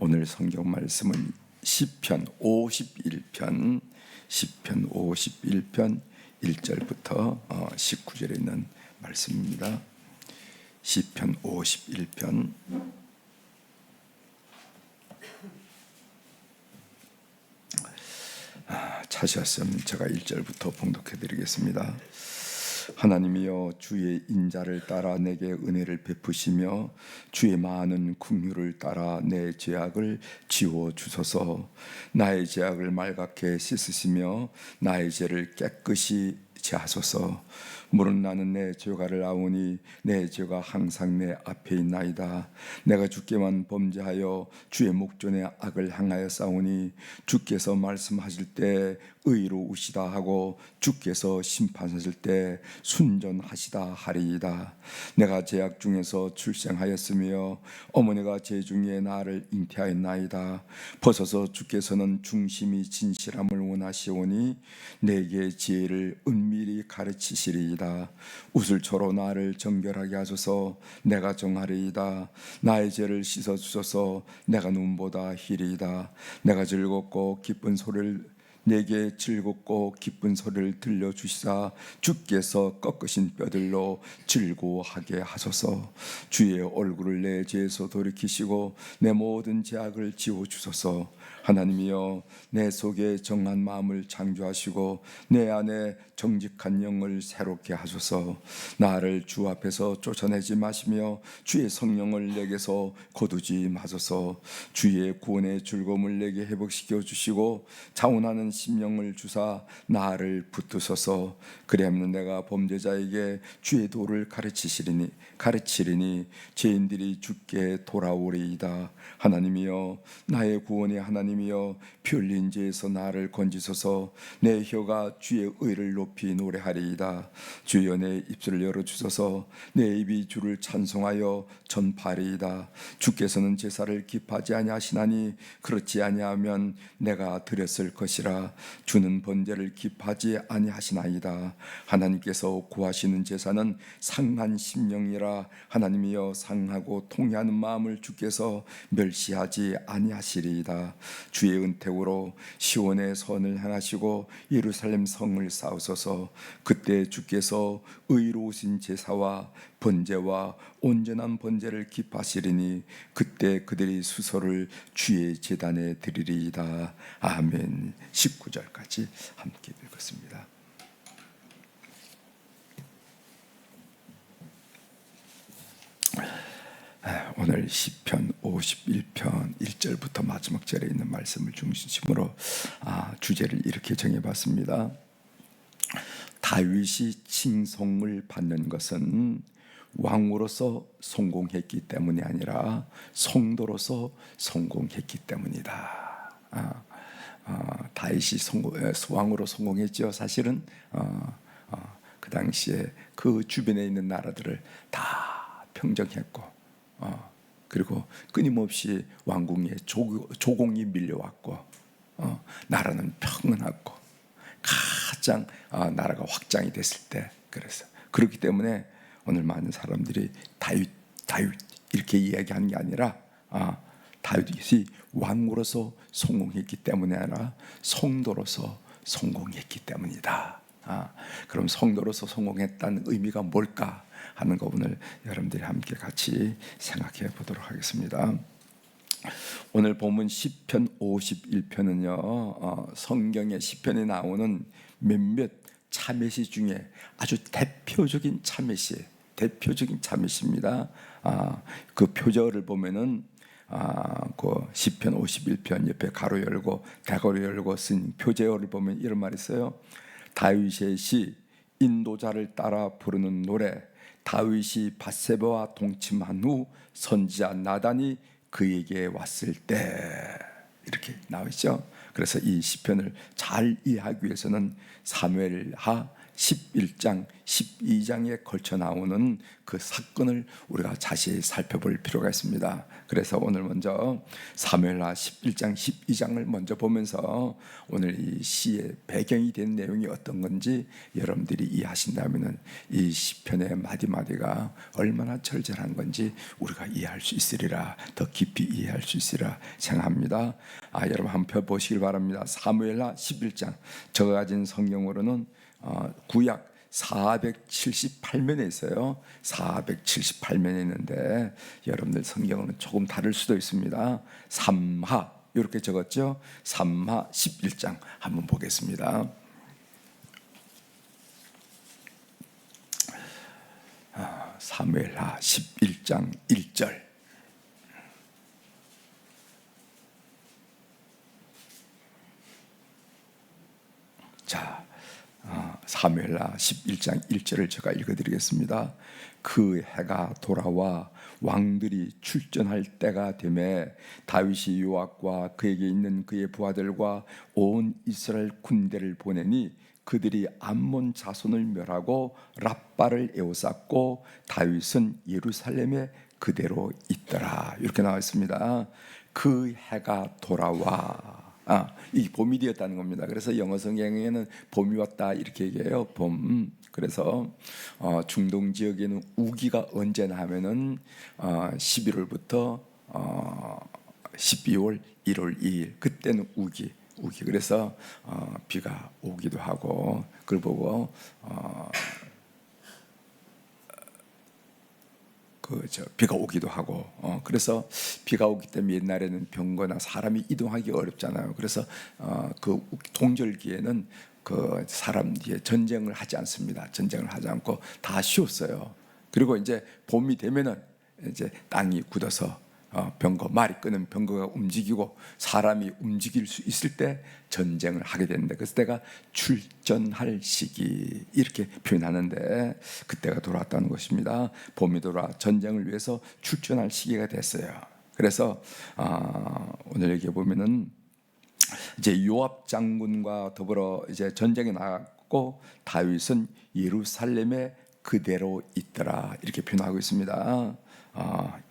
오늘 성경 말씀은 시편 51편 1절부터 19절에 있는 말씀입니다. 시편 51편 찾으셨으면 제가 1절부터 봉독해 드리겠습니다. 하나님이여, 주의 인자를 따라 내게 은혜를 베푸시며 주의 많은 긍휼을 따라 내 죄악을 지워 주소서. 나의 죄악을 말갛게 씻으시며 나의 죄를 깨끗이 제하소서. 물은 나는 내 죄가를 아오니 내 죄가 항상 내 앞에 있나이다. 내가 주께만 범죄하여 주의 목전에 악을 행하여 싸우니 주께서 말씀하실 때 의로우시다 하고 주께서 심판하실 때 순전하시다 하리이다. 내가 죄악 중에서 출생하였으며 어머니가 죄 중에 나를 잉태하였나이다. 벗어서 주께서는 중심이 진실함을 원하시오니 내게 지혜를 은밀히 가르치시리이다. 우슬초로 나를 정결하게 하소서. 내가 정하리이다. 나의 죄를 씻어 주소서. 내가 눈보다 희리이다. 내가 즐겁고 기쁜 소리를 내게 즐겁고 기쁜 소리를 들려주시사 주께서 꺾으신 뼈들로 즐거워하게 하소서. 주의 얼굴을 내 죄에서 돌이키시고 내 모든 죄악을 지워주소서. 하나님이여, 내 속에 정한 마음을 창조하시고 내 안에 정직한 영을 새롭게 하소서. 나를 주 앞에서 쫓아내지 마시며 주의 성령을 내게서 거두지 마소서. 주의 구원의 즐거움을 내게 회복시켜 주시고 자원하는 심령을 주사 나를 붙드소서. 그리하면 내가 범죄자에게 주의 도를 가르치리니 죄인들이 주께 돌아오리이다. 하나님이여, 나의 구원의 하나님이여, 피 흘린 죄에서 나를 건지소서. 내 혀가 주의 의를 높이 노래하리이다. 주여, 내 입술을 열어주소서. 내 입이 주를 찬송하여 전파리이다. 주께서는 제사를 기뻐하지 아니하시나니 그렇지 아니하면 내가 드렸을 것이라. 주는 번제를 기뻐하지 아니하시나이다. 하나님께서 구하시는 제사는 상한 심령이라. 하나님이여, 상하고 통회하는 마음을 주께서 멸시하지 아니하시리이다. 주의 은택으로 시온의 선을 행하시고 예루살렘 성을 쌓으소서. 그때 주께서 의로우신 제사와 번제와 온전한 번제를 기뻐하시리니 그때 그들이 수소를 주의 제단에 드리리이다. 아멘. 19절까지 함께 읽었습니다. 오늘 시편 51편 1절부터 마지막 절에 있는 말씀을 중심으로 주제를 이렇게 정해봤습니다. 다윗이 칭송을 받는 것은 왕으로서 성공했기 때문이 아니라 성도로서 성공했기 때문이다. 다윗이 왕으로 성공했죠. 사실은 그 당시에 그 주변에 있는 나라들을 다 평정했고, 그리고 끊임없이 왕궁에 조공이 밀려왔고, 나라는 평온하고 가장 나라가 확장이 됐을 때, 그래서 그렇기 때문에 오늘 많은 사람들이 다윗 이렇게 이야기하는 게 아니라 다윗이 왕으로서 성공했기 때문이 아니라 성도로서 성공했기 때문이다. 그럼 성도로서 성공했다는 의미가 뭘까 하는 거 오늘 여러분들이 함께 같이 생각해 보도록 하겠습니다. 오늘 본문 시편 51편은요, 성경의 시편에 나오는 몇몇 참회시 중에 아주 대표적인 참회시입니다. 그 표절을 보면은 그 시편 51편 옆에 가로 열고 대가로 열고 쓴 표제어를 보면 이런 말이 있어요. 다윗의 시, 인도자를 따라 부르는 노래. 다윗이 밧세바와 동침한 후 선지자 나단이 그에게 왔을 때, 이렇게 나와 있죠. 그래서 이 시편을 잘 이해하기 위해서는 사무엘하, 11장, 12장에 걸쳐 나오는 그 사건을 우리가 자세히 살펴볼 필요가 있습니다. 그래서 오늘 먼저 사무엘하 11장, 12장을 먼저 보면서 오늘 이 시의 배경이 된 내용이 어떤 건지 여러분들이 이해하신다면 이 시편의 마디마디가 얼마나 절절한 건지 우리가 이해할 수 있으리라, 더 깊이 이해할 수 있으리라 생각합니다. 여러분 한번 보시길 바랍니다. 사무엘하 11장, 제가 가진 성경으로는 구약 478면에 있어요. 478면에 있는데 여러분들 성경은 조금 다를 수도 있습니다. 3하 이렇게 적었죠. 3하 11장 한번 보겠습니다. 사무엘하 11장 1절. 자, 사무엘하 11장 1절을 제가 읽어드리겠습니다. 그 해가 돌아와 왕들이 출전할 때가 되매 다윗이 요압과 그에게 있는 그의 부하들과 온 이스라엘 군대를 보내니 그들이 암몬 자손을 멸하고 랍바를 에워쌌고 다윗은 예루살렘에 그대로 있더라. 이렇게 나와 있습니다. 그 해가 돌아와. 이 봄이 되었다는 겁니다. 그래서 영어 성경에는 봄이 왔다 이렇게 얘기해요. 봄. 그래서 중동 지역에는 우기가 언제나 하면은 11월부터 12월, 1월 2일 그때는 우기. 그래서 비가 오기도 하고 그걸 보고 비가 오기도 하고 그래서 비가 오기 때문에 옛날에는 병거나 사람이 이동하기 어렵잖아요. 그래서 그 동절기에는 그 사람들이 전쟁을 하지 않습니다. 전쟁을 하지 않고 다 쉬었어요. 그리고 이제 봄이 되면은 이제 땅이 굳어서 병거, 말이 끄는 병거가 움직이고 사람이 움직일 수 있을 때 전쟁을 하게 되는데 그래서 때가 출전할 시기 이렇게 표현하는데 그때가 돌아왔다는 것입니다. 봄이 돌아 전쟁을 위해서 출전할 시기가 됐어요. 그래서 오늘 여기 보면은 이제 요압 장군과 더불어 이제 전쟁에 나갔고 다윗은 예루살렘에 그대로 있더라 이렇게 표현하고 있습니다.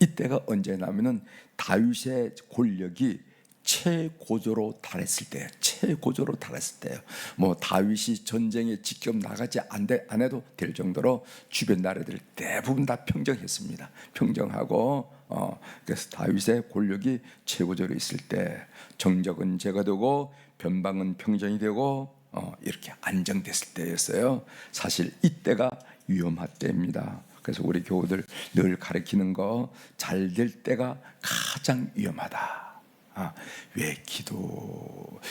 이때가 언제냐면은 다윗의 권력이 최고조로 달했을 때예요. 뭐 다윗이 전쟁에 직접 나가지 안 해도 될 정도로 주변 나라들 대부분 다 평정했습니다. 평정하고 그래서 다윗의 권력이 최고조로 있을 때 정적은 제거되고 변방은 평정이 되고 이렇게 안정됐을 때였어요. 사실 이때가 위험할 때입니다. 그래서 우리 교우들 늘 가르치는 거 잘 될 때가 가장 위험하다. 왜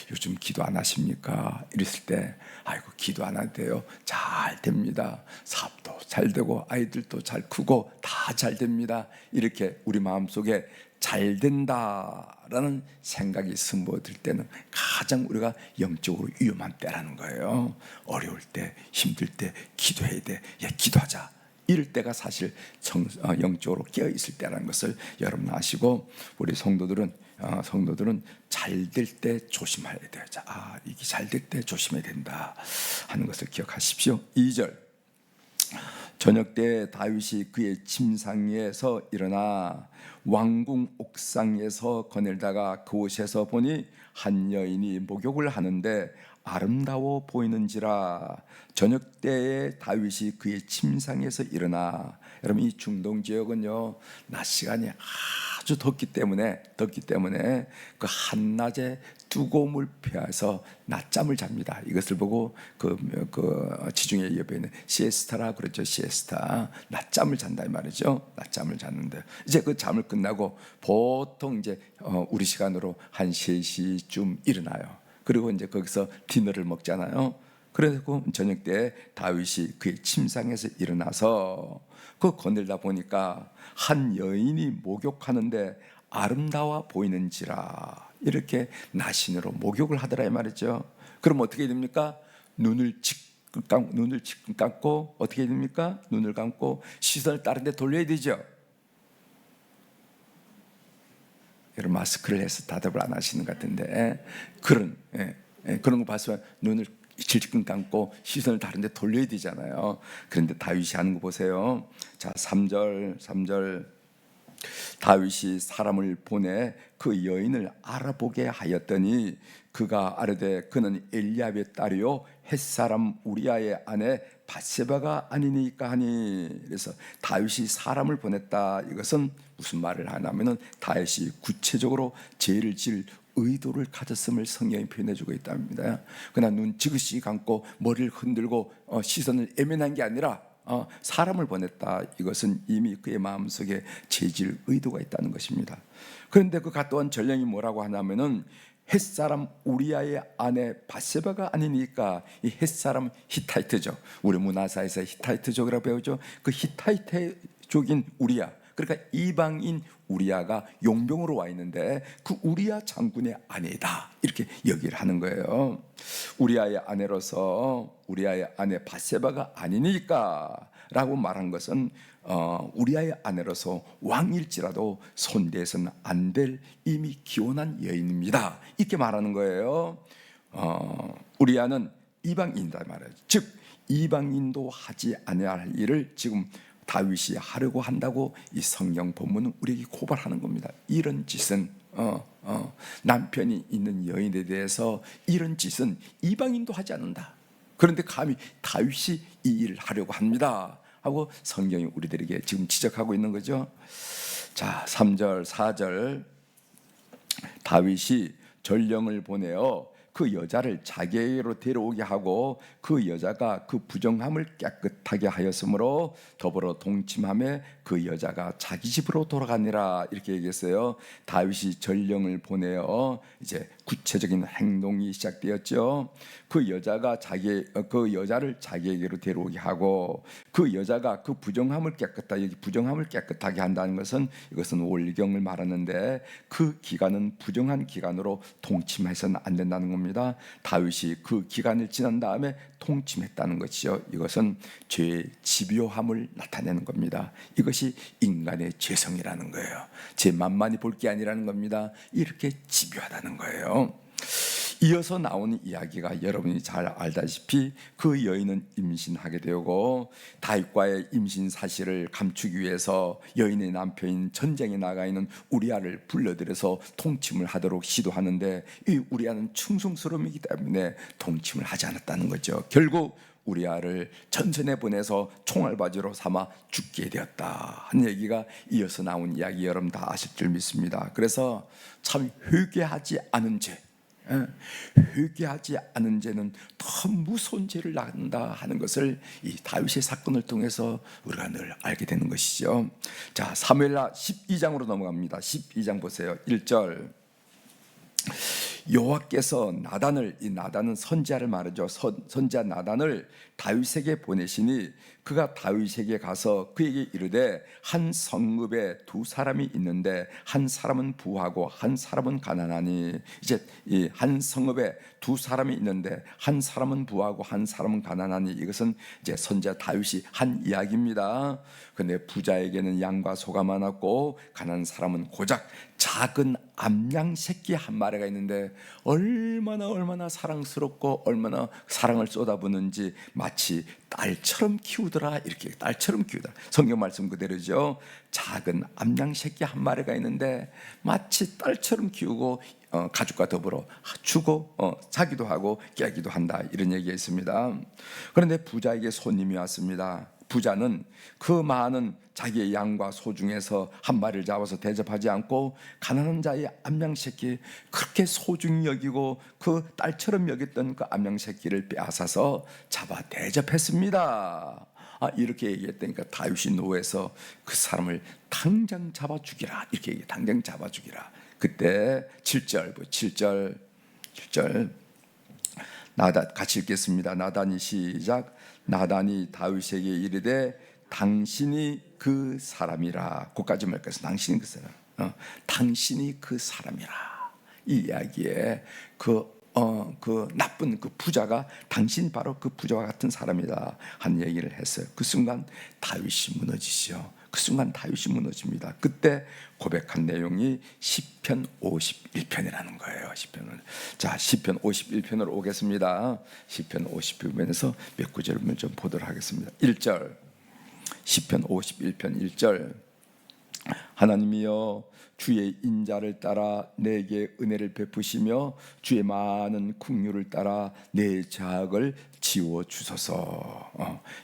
요즘 기도 안 하십니까? 이랬을 때 아이고 기도 안 해도요 잘 됩니다. 사업도 잘 되고 아이들도 잘 크고 다 잘 됩니다. 이렇게 우리 마음속에 잘 된다라는 생각이 스며들 때는 가장 우리가 영적으로 위험한 때라는 거예요. 어려울 때 힘들 때 기도해야 돼. 기도하자. 이럴 때가 사실 영적으로 깨어 있을 때라는 것을 여러분 아시고 우리 성도들은 잘 될 때 조심해야 돼요. 이게 잘 될 때 조심해야 된다 하는 것을 기억하십시오. 2절 저녁 때 다윗이 그의 침상에서 일어나 왕궁 옥상에서 거닐다가 그곳에서 보니 한 여인이 목욕을 하는데 아름다워 보이는지라. 저녁 때에 다윗이 그의 침상에서 일어나. 여러분 이 중동 지역은요 낮 시간이 아주 덥기 때문에 그 한낮에 두고움을 피해서 낮잠을 잡니다. 이것을 보고 그 지중해 옆에 시에스타라 그랬죠. 시에스타, 낮잠을 잔다 이 말이죠. 낮잠을 잤는데 이제 그 잠을 끝나고 보통 이제 우리 시간으로 한 3시쯤 일어나요. 그리고 이제 거기서 디너를 먹잖아요. 그래서 저녁 때 다윗이 그의 침상에서 일어나서 그 거닐다 보니까 한 여인이 목욕하는데 아름다워 보이는지라. 이렇게 나신으로 목욕을 하더라 이 말이죠. 그럼 어떻게 됩니까? 눈을 지금 감고 어떻게 됩니까? 눈을 감고 시선을 다른 데 돌려야 되죠. 여러분 마스크를 해서 대답을 안 하시는 것 같은데 그런 거 봤으면 눈을 질끈 감고 시선을 다른 데 돌려야 되잖아요. 그런데 다윗이 하는 거 보세요. 자, 3절 다윗이 사람을 보내 그 여인을 알아보게 하였더니 그가 아뢰되 그는 엘리압의 딸이요 햇사람 우리아의 아내 밧세바가 아니니까 하니. 그래서 다윗이 사람을 보냈다. 이것은 무슨 말을 하냐면은 다윗이 구체적으로 죄를 지을 의도를 가졌음을 성경이 표현해주고 있답니다. 그러나 눈 지그시 감고 머리를 흔들고 시선을 애면한 게 아니라 사람을 보냈다. 이것은 이미 그의 마음속에 죄질 의도가 있다는 것입니다. 그런데 그 갔다 온 전령이 뭐라고 하냐면은 햇사람 우리아의 아내 밧세바가 아니니까. 이 햇사람 히타이트족, 우리 문화사에서 히타이트족이라고 배우죠. 그 히타이트족인 우리아, 그러니까 이방인 우리아가 용병으로 와 있는데 그 우리아 장군의 아내이다, 이렇게 얘기를 하는 거예요. 우리아의 아내로서 우리아의 아내 밧세바가 아니니까 라고 말한 것은 우리아의 아내로서 왕일지라도 손대서는 안 될 이미 기혼한 여인입니다, 이렇게 말하는 거예요. 우리아는 이방인이다 말이에요. 즉 이방인도 하지 아니할 일을 지금 다윗이 하려고 한다고 이 성경 본문은 우리에게 고발하는 겁니다. 이런 짓은 남편이 있는 여인에 대해서 이런 짓은 이방인도 하지 않는다. 그런데 감히 다윗이 이 일을 하려고 합니다 하고 성경이 우리들에게 지금 지적하고 있는 거죠. 자, 3절 4절 다윗이 전령을 보내어 그 여자를 자기에게로 데려오게 하고 그 여자가 그 부정함을 깨끗하게 하였으므로 더불어 동침함에 그 여자가 자기 집으로 돌아가니라, 이렇게 얘기했어요. 다윗이 전령을 보내어 이제 구체적인 행동이 시작되었죠. 그 여자가 그 여자를 자기에게로 데려오게 하고 그 여자가 그 부정함을 깨끗하게 한다는 것은 이것은 올경을 말하는데 그 기간은 부정한 기간으로 동침해서는 안 된다는 겁니다. 다윗이 그 기간을 지난 다음에 통침했다는 것이죠. 이것은 죄의 집요함을 나타내는 겁니다. 이것이 인간의 죄성이라는 거예요. 제 맘만이 볼 게 아니라는 겁니다. 이렇게 집요하다는 거예요. 이어서 나오는 이야기가 여러분이 잘 알다시피 그 여인은 임신하게 되고 다윗과의 임신 사실을 감추기 위해서 여인의 남편인 전쟁에 나가 있는 우리아를 불러들여서 통침을 하도록 시도하는데 이 우리아는 충성스러움이기 때문에 통침을 하지 않았다는 거죠. 결국 우리아를 전선에 보내서 총알바지로 삼아 죽게 되었다 하는 얘기가 이어서 나온 이야기 여러분 다 아실 줄 믿습니다. 그래서 참 회개하지 않은 죄, 회개하지 않은 죄는 더 무서운 죄를 낳는다 하는 것을 이 다윗의 사건을 통해서 우리가 늘 알게 되는 것이죠. 자, 사무엘하 12장으로 넘어갑니다. 12장 보세요. 1절 여호와께서 나단은 선지자를 말하죠. 선지자 나단을 다윗에게 보내시니 그가 다윗에게 가서 그에게 이르되 한 성읍에 두 사람이 있는데 한 사람은 부하고 한 사람은 가난하니. 이제 이 한 성읍에 두 사람이 있는데 한 사람은 부하고 한 사람은 가난하니, 이것은 이제 선지자 다윗이 한 이야기입니다. 그런데 부자에게는 양과 소가 많았고 가난한 사람은 고작 작은 암양 새끼 한 마리가 있는데 얼마나 사랑스럽고 얼마나 사랑을 쏟아붓는지 마치 딸처럼 키우더라, 이렇게 딸처럼 키우더라. 성경 말씀 그대로죠. 작은 암양 새끼 한 마리가 있는데 마치 딸처럼 키우고 가족과 더불어 주고 자기도 하고 깨기도 한다, 이런 얘기가 있습니다. 그런데 부자에게 손님이 왔습니다. 부자는 그 많은 자기의 양과 소 중에서 한 마리를 잡아서 대접하지 않고 가난한 자의 암양 새끼 그렇게 소중히 여기고 그 딸처럼 여겼던 그 암양 새끼를 빼앗아서 잡아 대접했습니다. 이렇게 얘기했다니까 다윗이 노해서 그 사람을 당장 잡아 죽이라, 이렇게 얘기해. 당장 잡아 죽이라. 그때 7절 나단, 같이 읽겠습니다. 나단이 시작. 나단이 다윗에게 이르되 당신이 그 사람이라. 그까지 말까지 당신이 그 사람. 당신이 그 사람이라. 이 이야기에 그 나쁜 그 부자가 당신 바로 그 부자와 같은 사람이다 한 얘기를 했어요. 그 순간 다윗이 무너지죠. 그 그 순간 다윗이 무너집니다. 그때 고백한 내용이 시편 51편이라는 거예요. 시편을. 자, 시편 51편으로 오겠습니다. 시편 51편에서 몇 구절을 좀 보도록 하겠습니다. 1절, 시편 51편 1절. 하나님이여 주의 인자를 따라 내게 은혜를 베푸시며 주의 많은 긍휼을 따라 내 죄악을 지워 주소서.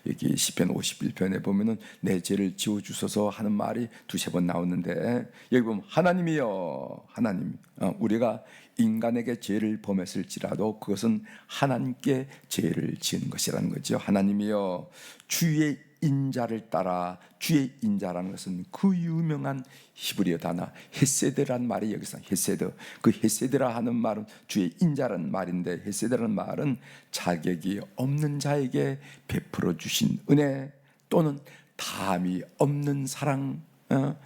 여기 시편 51편에 보면은 내 죄를 지워 주소서 하는 말이 두세 번 나오는데, 여기 보면 하나님이여, 하나님, 우리가 인간에게 죄를 범했을지라도 그것은 하나님께 죄를 지은 것이라는 거죠. 하나님이여 주의 인자를 따라, 주의 인자라는 것은 그 유명한 히브리어 단어 헤세드라는 말이 여기서 헤세드, 그 헤세드라 하는 말은 주의 인자라는 말인데, 헤세드라는 말은 자격이 없는 자에게 베풀어 주신 은혜 또는 다함이 없는 사랑,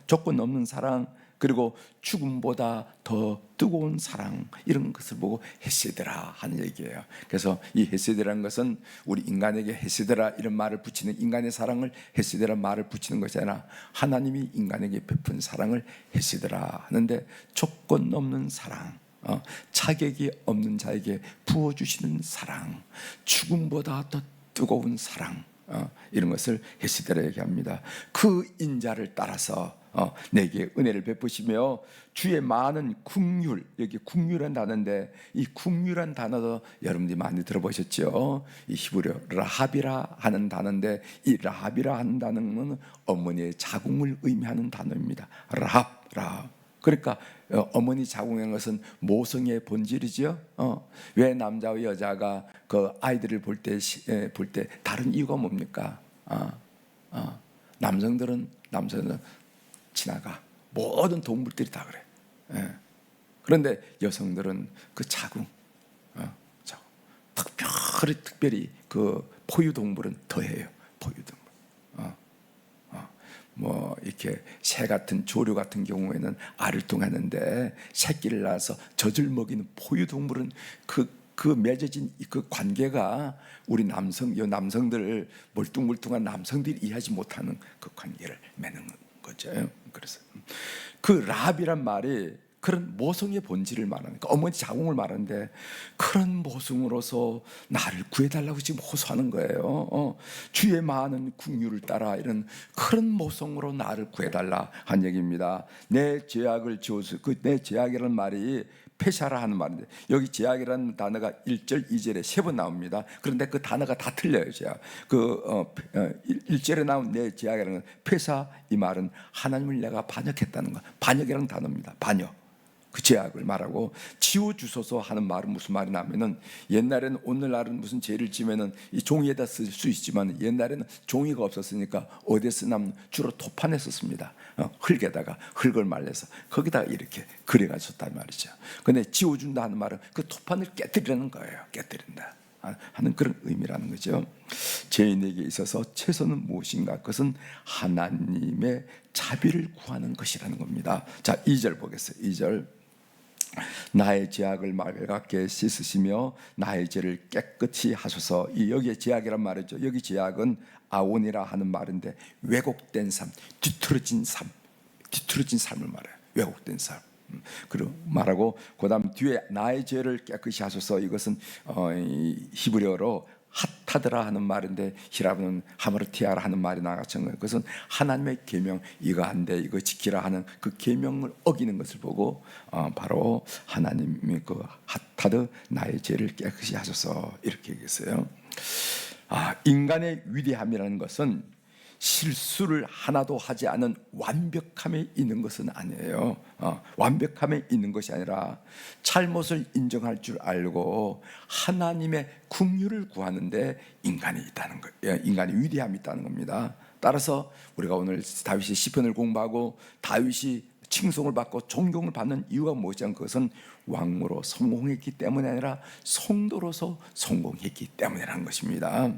조건 없는 사랑, 그리고 죽음보다 더 뜨거운 사랑, 이런 것을 보고 헤세드라 하는 얘기예요. 그래서 이 헤세드라는 것은 우리 인간에게 헤세드라 이런 말을 붙이는, 인간의 사랑을 헤세드라 말을 붙이는 것이 아니라 하나님이 인간에게 베푼 사랑을 헤세드라 하는데, 조건 없는 사랑, 자격이 없는 자에게 부어주시는 사랑, 죽음보다 더 뜨거운 사랑, 이런 것을 헤세드라 얘기합니다. 그 인자를 따라서 내게 은혜를 베푸시며 주의 많은 긍휼, 여기 긍휼한 단어인데 이 긍휼한 단어도 여러분들이 많이 들어보셨죠? 이 히브리어 라합이라 하는 단어인데, 이 라합이라 하는 단어는 어머니의 자궁을 의미하는 단어입니다. 라합. 그러니까 어머니 자궁인 것은 모성의 본질이죠. 왜 남자와 여자가 그 아이들을 볼 때 다른 이유가 뭡니까? 남성들은 지나가, 모든 동물들이 다 그래. 그런데 여성들은 그 자궁, 특별히 그 포유 동물은 더해요. 포유 동물. 뭐 이렇게 새 같은 조류 같은 경우에는 알을 뚱하는데 새끼를 낳아서 젖을 먹이는 포유 동물은 그 맺어진 그 관계가 우리 남성들, 멀뚱멀뚱한 남성들이 이해하지 못하는 그 관계를 맺는 거죠. 그래서 그 라합이란 말이 그런 모성의 본질을 말하니까, 어머니 자궁을 말하는데 그런 모성으로서 나를 구해달라고 지금 호소하는 거예요. 주의 많은 긍휼을 따라 이런 그런 모성으로 나를 구해달라 한 얘기입니다. 내 죄악을 지워서, 내 죄악이라는 말이 페샤라 하는 말인데, 여기 죄악이라는 단어가 1절, 2절에 3번 나옵니다. 그런데 그 단어가 다 틀려요. 죄악. 1절에 나온 내 죄악이라는 페샤, 이 말은 하나님을 내가 반역했다는 거, 반역이라는 단어입니다. 반역. 그 죄악을 말하고, 지워주소서 하는 말은 무슨 말이 나면은, 옛날에는, 오늘날은 무슨 죄를 지면은 이 종이에다 쓸 수 있지만 옛날에는 종이가 없었으니까 어디에 쓰냐면 주로 토판에 썼습니다. 흙에다가 흙을 말려서 거기다가 이렇게 그려가졌단 말이죠. 근데 지워준다 하는 말은 그 토판을 깨뜨리는 거예요. 깨뜨린다 하는 그런 의미라는 거죠. 죄인에게 있어서 최선은 무엇인가? 그것은 하나님의 자비를 구하는 것이라는 겁니다. 자, 2절 보겠어요. 2절. 나의 죄악을 맑게 씻으시며 나의 죄를 깨끗이 하소서. 여기에 죄악이란 말이죠. 여기 죄악은 아온이라 하는 말인데, 왜곡된 삶, 뒤틀어진 삶을 말해요. 왜곡된 삶. 그리고 말하고, 그다음 뒤에 나의 죄를 깨끗이 하소서. 이것은 히브리어로 핫타드라 하는 말인데, 히라브는 하마르티아라 하는 말이 나갔던 거예요. 그것은 하나님의 계명, 이거 한데 이거 지키라 하는 그 계명을 어기는 것을 보고 바로 하나님이 그 핫타드, 나의 죄를 깨끗이 하소서, 이렇게 얘기했어요. 인간의 위대함이라는 것은 실수를 하나도 하지 않은 완벽함에 있는 것은 아니에요. 완벽함에 있는 것이 아니라 잘못을 인정할 줄 알고 하나님의 긍휼을 구하는데 인간이 있다는 거예요. 인간의 위대함이 있다는 겁니다. 따라서 우리가 오늘 다윗의 시편을 공부하고 다윗이 칭송을 받고 존경을 받는 이유가 무엇이냐, 그것은 왕으로 성공했기 때문이 아니라 성도로서 성공했기 때문이라는 것입니다.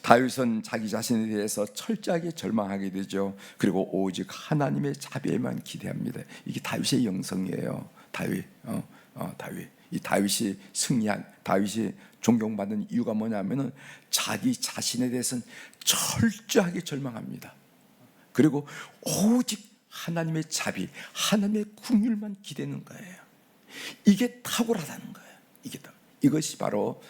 다윗은 자기 자신에 대해서 철저하게 절망하게 되죠. 그리고 오직 하나님의 자비에만 기대합니다. 이게 다윗의 영성이에요. 다윗. 이 다윗이 승리한, 다윗이 존경받는 이유가 뭐냐면은 자기 자신에 대해서는 철저하게 절망합니다. 그리고 오직 하나님의 자비, 하나님의 긍휼만 기대는 거예요. 이게 탁월하다는 거예요. 이것이 바로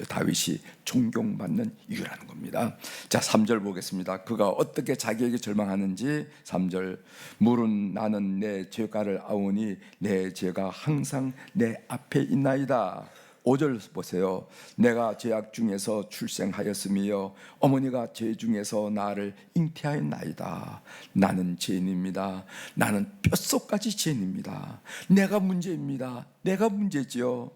다윗이 존경받는 이유라는 겁니다. 자, 3절 보겠습니다. 그가 어떻게 자기에게 절망하는지. 3절, 물은 나는 내 죄가를 아오니 내 죄가 항상 내 앞에 있나이다. 5절 보세요. 내가 죄악 중에서 출생하였으며 어머니가 죄 중에서 나를 잉태하였나이다. 나는 죄인입니다. 나는 뼛속까지 죄인입니다. 내가 문제입니다. 내가 문제지요.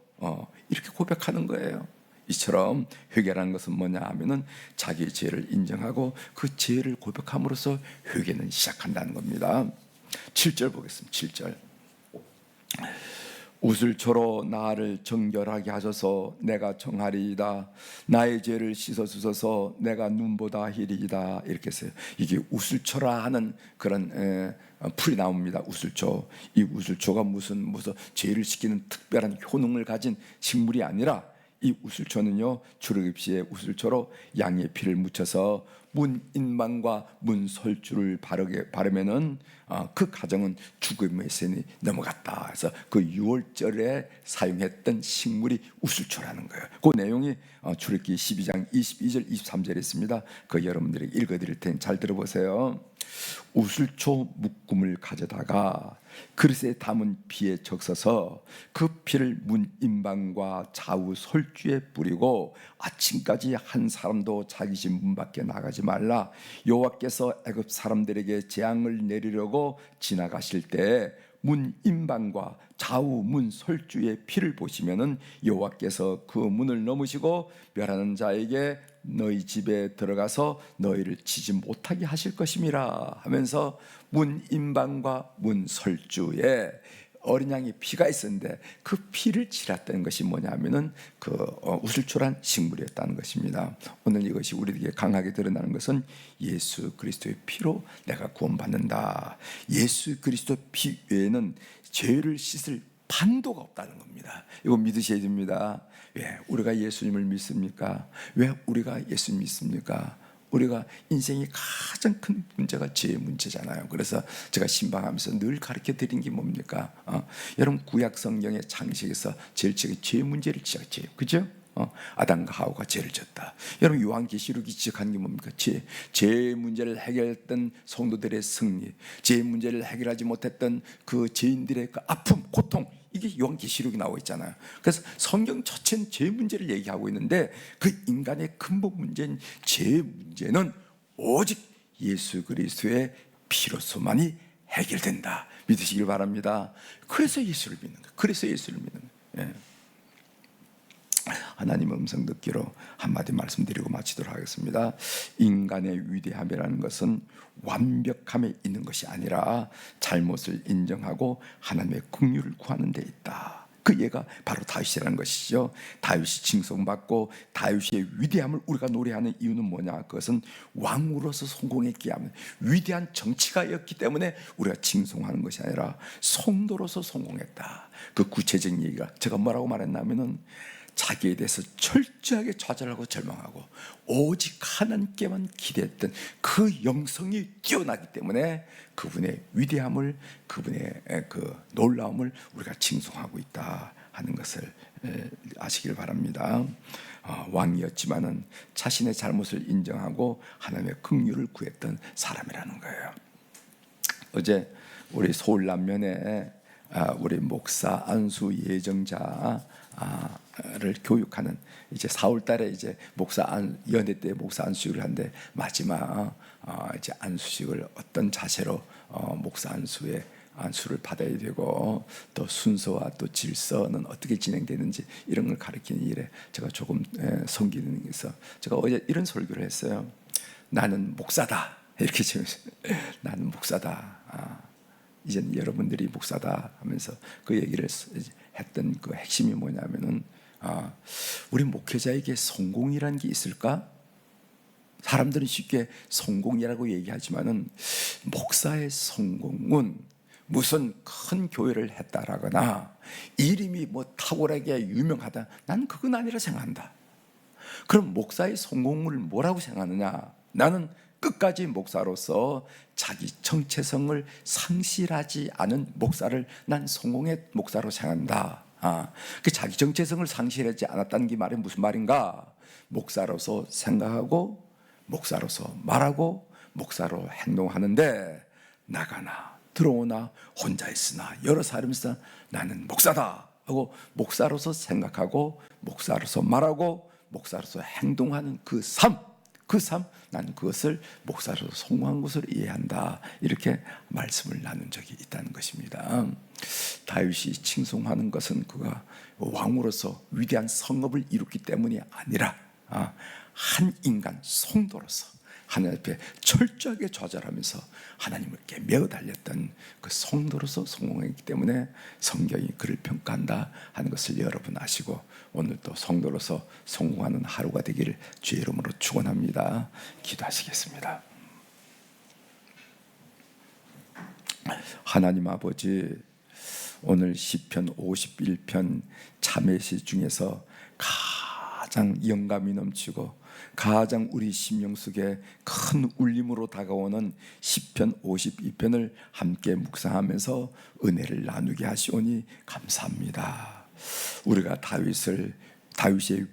이렇게 고백하는 거예요. 이처럼 회개라는 것은 뭐냐 하면은 자기의 죄를 인정하고 그 죄를 고백함으로써 회개는 시작한다는 겁니다. 7절 보겠습니다. 7절. 우슬초로 나를 정결하게 하소서. 내가 정하리이다. 나의 죄를 씻어 주소서. 내가 눈보다 희리이다. 이렇게 했어요. 이게 우슬초라 하는 그런 풀이 나옵니다. 우슬초. 이 우슬초가 무슨 죄를 씻기는 특별한 효능을 가진 식물이 아니라, 이 우슬초는요, 출애굽시에 우슬초로 양의 피를 묻혀서 문 인방과 문 설주를 바르면은 그 가정은 죽음의 세이 넘어갔다. 그래서 그 6월절에 사용했던 식물이 우슬초라는 거예요. 그 내용이 출애굽기 12장 22절 23절에 있습니다. 그 여러분들에게 읽어드릴 테니 잘 들어보세요. 우슬초 묶음을 가져다가 그릇에 담은 피에 적셔서 그 피를 문 인방과 좌우 설주에 뿌리고 아침까지 한 사람도 자기 집 문 밖에 나가지 말라. 여호와께서 애굽 사람들에게 재앙을 내리려고 지나가실 때 문 인방과 좌우 문 설주의 피를 보시면은 여호와께서 그 문을 넘으시고 멸하는 자에게 너희 집에 들어가서 너희를 치지 못하게 하실 것임이라 하면서 문 인방과 문 설주에 어린 양의 피가 있었는데 그 피를 칠했다는 것이 뭐냐면은 그 우슬초란 식물이었다는 것입니다. 오늘 이것이 우리에게 강하게 드러나는 것은 예수 그리스도의 피로 내가 구원받는다. 예수 그리스도 피 외에는 죄를 씻을 반도가 없다는 겁니다. 이거 믿으셔야 됩니다. 왜 우리가 예수님을 믿습니까? 왜 우리가 예수 믿습니까? 우리가 인생의 가장 큰 문제가 죄의 문제잖아요. 그래서 제가 신방하면서 늘 가르쳐 드린 게 뭡니까? 여러분 구약 성경의 창세기에서 제일 최근 죄의 문제를 지적해요. 그죠? 아담과 하와가 죄를 졌다. 여러분 요한계시록이 지적한 게 뭡니까? 죄의 문제를 해결했던 성도들의 승리, 죄의 문제를 해결하지 못했던 그 죄인들의 그 아픔, 고통, 이게 요한계시록이 나와 있잖아요. 그래서 성경 자체는 죄 문제를 얘기하고 있는데 그 인간의 근본 문제인 죄의 문제는 오직 예수 그리스도의 피로서만이 해결된다. 믿으시길 바랍니다. 그래서 예수를 믿는 거예요. 그래서 예수를 믿는 거예요. 예. 하나님의 음성 듣기로 한마디 말씀드리고 마치도록 하겠습니다. 인간의 위대함이라는 것은 완벽함에 있는 것이 아니라 잘못을 인정하고 하나님의 긍휼을 구하는 데 있다. 그 예가 바로 다윗이라는 것이죠. 다윗이 칭송받고 다윗의 위대함을 우리가 노래하는 이유는 뭐냐? 그것은 왕으로서 성공했기 때문에, 위대한 정치가였기 때문에 우리가 칭송하는 것이 아니라 성도로서 성공했다. 그 구체적인 얘기가 제가 뭐라고 말했냐면은 자기에 대해서 철저하게 좌절하고 절망하고 오직 하나님께만 기대했던 그 영성이 뛰어나기 때문에 그분의 위대함을, 그분의 그 놀라움을 우리가 칭송하고 있다 하는 것을 아시길 바랍니다. 왕이었지만은 자신의 잘못을 인정하고 하나님의 긍휼을 구했던 사람이라는 거예요. 어제 우리 서울 남면에 우리 목사 안수 예정자를 교육하는, 이제 4월달에 이제 연회 때 목사 안수식을 하는데 마지막 이제 안수식을 어떤 자세로 목사 안수를 받아야 되고 또 순서와 또 질서는 어떻게 진행되는지 이런 걸 가르치는 일에 제가 조금 섬기면서 제가 어제 이런 설교를 했어요. 나는 목사다. 이렇게 지금 나는 목사다. 이제는 여러분들이 목사다 하면서 그 얘기를 했던 그 핵심이 뭐냐면은 우리 목회자에게 성공이라는 게 있을까? 사람들은 쉽게 성공이라고 얘기하지만은 목사의 성공은 무슨 큰 교회를 했다라거나 이름이 뭐 탁월하게 유명하다, 난 그건 아니라 생각한다. 그럼 목사의 성공을 뭐라고 생각하느냐? 나는 끝까지 목사로서 자기 정체성을 상실하지 않은 목사를 난 성공의 목사로 생각한다. 그 자기 정체성을 상실하지 않았다는 게 말이 무슨 말인가? 목사로서 생각하고 목사로서 말하고 목사로 행동하는데 나가나 들어오나 혼자 있으나 여러 사람이 있으나 나는 목사다 하고 목사로서 생각하고 목사로서 말하고 목사로서 행동하는 그 삶, 난 그것을 목사로서 성공한 것으로 이해한다. 이렇게 말씀을 나눈 적이 있다는 것입니다. 다윗이 칭송하는 것은 그가 왕으로서 위대한 성업을 이뤘기 때문이 아니라 한 인간 성도로서 하나님 앞에 철저하게 좌절하면서 하나님께 매어 달렸던 그 성도로서 성공했기 때문에 성경이 그를 평가한다 하는 것을 여러분 아시고 오늘도 성도로서 성공하는 하루가 되기를 주의 이름으로 축원합니다. 기도하시겠습니다. 하나님 아버지, 오늘 시편 51편 참회시 중에서 가장 영감이 넘치고 가장 우리 심령 속에 큰 울림으로 다가오는 시편 52편을 함께 묵상하면서 은혜를 나누게 하시오니 감사합니다. 우리가 다윗의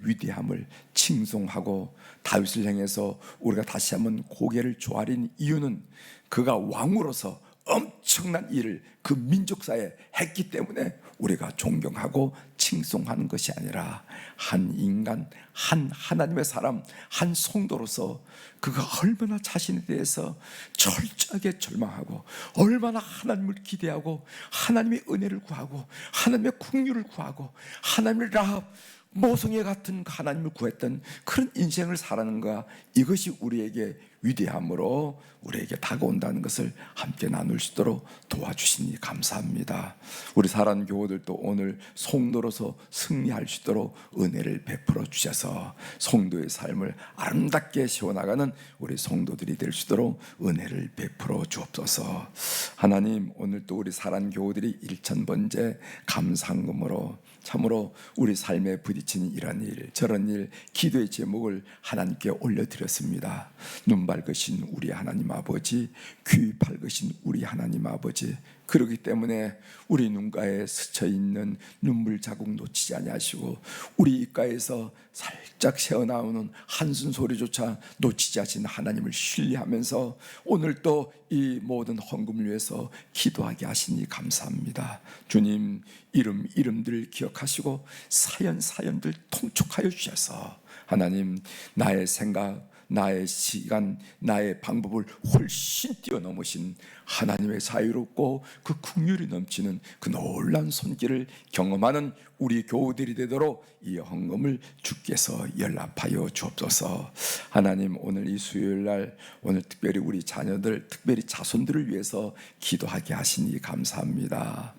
위대함을 칭송하고 다윗을 향해서 우리가 다시 한번 고개를 조아린 이유는 그가 왕으로서 엄청난 일을 그 민족사에 했기 때문에 우리가 존경하고 칭송하는 것이 아니라 한 인간, 한 하나님의 사람, 한 성도로서 그가 얼마나 자신에 대해서 철저하게 절망하고 얼마나 하나님을 기대하고 하나님의 은혜를 구하고 하나님의 긍휼을 구하고 하나님의 라합, 모성애 같은 하나님을 구했던 그런 인생을 살아가는가, 이것이 우리에게 위대함으로 우리에게 다가온다는 것을 함께 나눌 수 있도록 도와주시니 감사합니다. 우리 사랑하는 교우들도 오늘 성도로서 승리할 수 있도록 은혜를 베풀어 주셔서 성도의 삶을 아름답게 세워나가는 우리 성도들이 될 수 있도록 은혜를 베풀어 주옵소서. 하나님, 오늘 또 우리 사랑하는 교우들이 일천번째 감사함으로 참으로 우리 삶에 부딪히는 이런 일 저런 일 기도의 제목을 하나님께 올려드렸습니다. 눈 밝으신 우리 하나님 아버지, 귀 밝으신 우리 하나님 아버지, 그렇기 때문에 우리 눈가에 스쳐있는 눈물 자국 놓치지 아니하시고 우리 입가에서 살짝 새어나오는 한숨 소리조차 놓치지 않으신 하나님을 신뢰하면서 오늘 또 이 모든 헌금을 위해서 기도하게 하시니 감사합니다. 주님, 이름들 기억하시고 사연들 통촉하여 주셔서 하나님, 나의 생각, 나의 시간, 나의 방법을 훨씬 뛰어넘으신 하나님의 자유롭고 그 긍휼이 넘치는 그 놀라운 손길을 경험하는 우리 교우들이 되도록 이 헌금을 주께서 연락하여 주옵소서. 하나님, 오늘 이 수요일날 오늘 특별히 우리 자녀들, 특별히 자손들을 위해서 기도하게 하시니 감사합니다.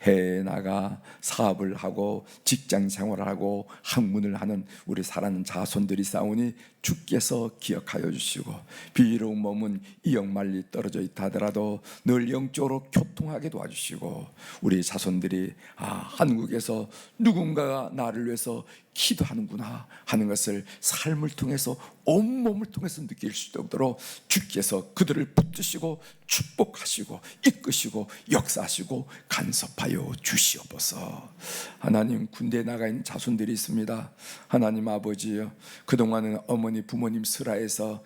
해외에 나가 사업을 하고 직장 생활을 하고 학문을 하는 우리 사랑하는 자손들이 싸우니 주께서 기억하여 주시고 비록 몸은 이역만리 떨어져 있다 하더라도 늘 영적으로 교통하게 도와주시고 우리 자손들이 한국에서 누군가가 나를 위해서 기도하는구나 하는 것을 삶을 통해서 온몸을 통해서 느낄 수 있도록 주께서 그들을 붙드시고 축복하시고 이끄시고 역사하시고 간섭하여 주시옵소서. 하나님, 군대에 나가 있는 자손들이 있습니다. 하나님 아버지요, 그동안은 어머니 부모님 슬하에서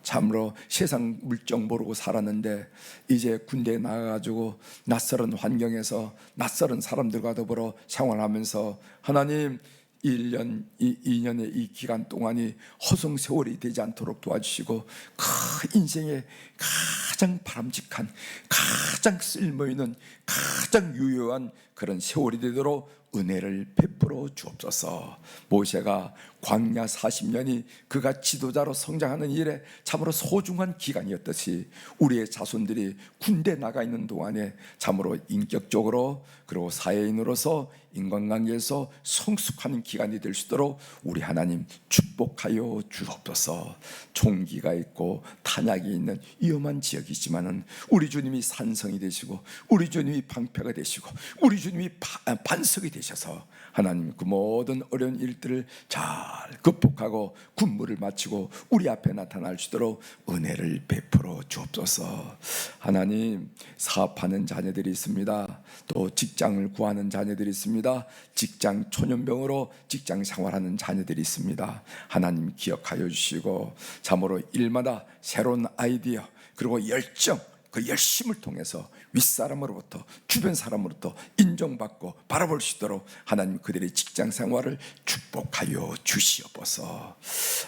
참으로 세상 물정 모르고 살았는데 이제 군대에 나가가지고 낯설은 환경에서 낯설은 사람들과 더불어 생활하면서 하나님 1년, 2년의 이 기간 동안이 허송 세월이 되지 않도록 도와주시고 그 인생의 가장 바람직한, 가장 쓸모있는, 가장 유효한 그런 세월이 되도록 은혜를 베풀어 주옵소서. 모세가 광야 40년이 그가 지도자로 성장하는 일에 참으로 소중한 기간이었듯이 우리의 자손들이 군대 나가 있는 동안에 참으로 인격적으로 그리고 사회인으로서 인간관계에서 성숙하는 기간이 될 수 있도록 우리 하나님 축복하여 주옵소서. 총기가 있고 탄약이 있는 위험한 지역이지만은 우리 주님이 산성이 되시고 우리 주님이 방패가 되시고 우리 주님 주님이 반석이 되셔서 하나님 그 모든 어려운 일들을 잘 극복하고 군무를 마치고 우리 앞에 나타날 수 있도록 은혜를 베풀어 주옵소서. 하나님, 사업하는 자녀들이 있습니다. 또 직장을 구하는 자녀들이 있습니다. 직장 초년병으로 직장 생활하는 자녀들이 있습니다. 하나님 기억하여 주시고 참으로 일마다 새로운 아이디어 그리고 열정, 그 열심을 통해서 윗사람으로부터 주변 사람으로부터 인정받고 바라볼 수 있도록 하나님 그들의 직장 생활을 축복하여 주시옵소서.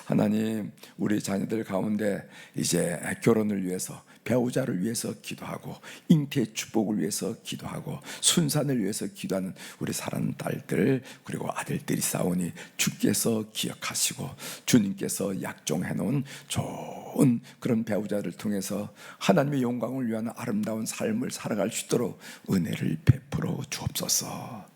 하나님, 우리 자녀들 가운데 이제 결혼을 위해서, 배우자를 위해서 기도하고 잉태의 축복을 위해서 기도하고 순산을 위해서 기도하는 우리 사랑하는 딸들 그리고 아들들이 싸우니 주께서 기억하시고 주님께서 약종해 놓은 좋은 그런 배우자를 통해서 하나님의 영광을 위한 아름다운 삶을 살아갈 수 있도록 은혜를 베풀어 주옵소서.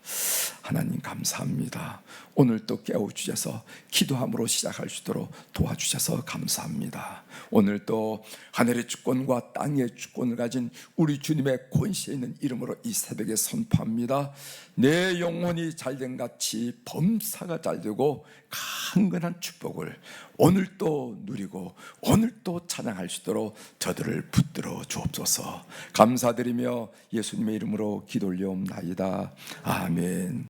하나님 감사합니다. 오늘 또 깨워주셔서 기도함으로 시작할 수 있도록 도와주셔서 감사합니다. 오늘 또 하늘의 주권과 땅의 주권을 가진 우리 주님의 권세 있는 이름으로 이 새벽에 선포합니다. 내 영혼이 잘된 같이 범사가 잘되고 강건한 축복을 오늘 또 누리고 오늘 또 찬양할 수 있도록 저들을 붙들어 주옵소서. 감사드리며 예수님의 이름으로 기도 올려옵나이다. 아멘.